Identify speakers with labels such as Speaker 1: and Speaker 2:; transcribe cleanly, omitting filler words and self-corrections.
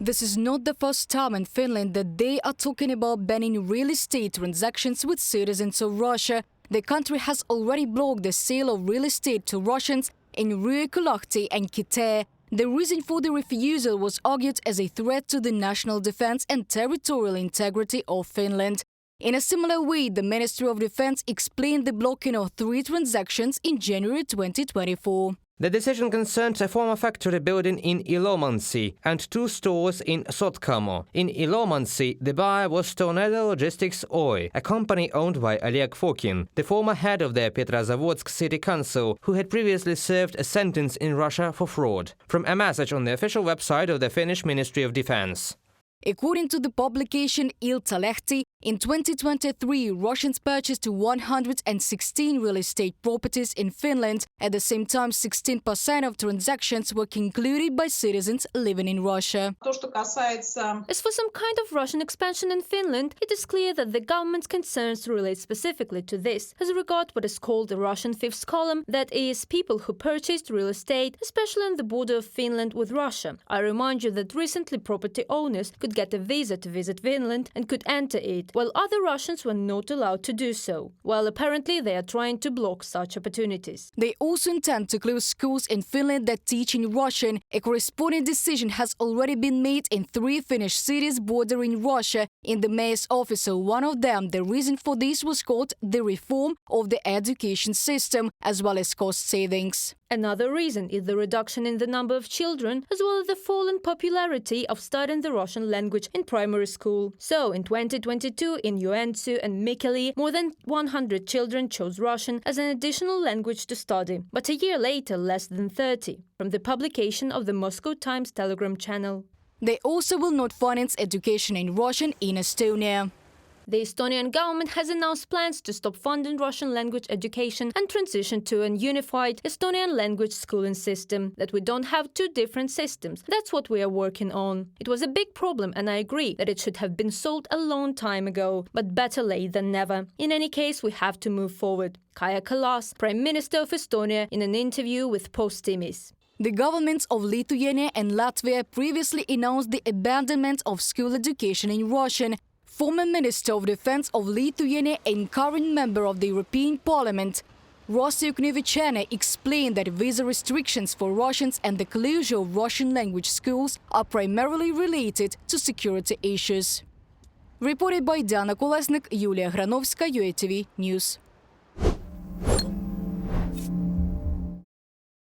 Speaker 1: This is not the first time in Finland that they are talking about banning real estate transactions with citizens of Russia. The country has already blocked the sale of real estate to Russians in Ruokolahti and Kitee. The reason for the refusal was argued as a threat to the national defense and territorial integrity of Finland. In a similar way, the Ministry of Defense explained the blocking of 3 transactions in January 2024.
Speaker 2: The decision concerned a former factory building in Ilomantsi and 2 stores in Sotkamo. In Ilomantsi, the buyer was Tornado Logistics Oy, a company owned by Oleg Fokin, the former head of the Petrozavodsk city council, who had previously served a sentence in Russia for fraud. From a message on the official website of the Finnish Ministry of Defense.
Speaker 1: According to the publication Iltalehti, in 2023, Russians purchased 116 real estate properties in Finland. At the same time, 16% of transactions were concluded by citizens living in Russia.
Speaker 3: As for some kind of Russian expansion in Finland, it is clear that the government's concerns relate specifically to this, as regard what is called the Russian fifth column, that is, people who purchased real estate, especially on the border of Finland with Russia. I remind you that recently property owners could get a visa to visit Finland and could enter it, while other Russians were not allowed to do so. Well, apparently they are trying to block such opportunities.
Speaker 1: They also intend to close schools in Finland that teach in Russian. A corresponding decision has already been made in 3 Finnish cities bordering Russia. In the mayor's office of one of them, the reason for this was called the reform of the education system, as well as cost savings.
Speaker 3: Another reason is the reduction in the number of children, as well as the fall in popularity of studying the Russian language in primary school. So, in 2022, in Joensuu and Mikkeli, more than 100 children chose Russian as an additional language to study, but a year later, less than 30, from the publication of the Moscow Times Telegram channel.
Speaker 1: They also will not finance education in Russian in Estonia.
Speaker 3: The Estonian government has announced plans to stop funding Russian language education and transition to an unified Estonian language schooling system, that we don't have 2 different systems. That's what we are working on. It was a big problem, and I agree that it should have been solved a long time ago, but better late than never. In any case, we have to move forward. Kaja Kallas, Prime Minister of Estonia, in an interview with Postimees.
Speaker 1: The governments of Lithuania and Latvia previously announced the abandonment of school education in Russian. Former Minister of Defense of Lithuania and current member of the European Parliament, Rasa Juknevičienė, explained that visa restrictions for Russians and the closure of Russian language schools are primarily related to security issues. Reported by Diana Kolesnik, Yulia Granovska, UATV News.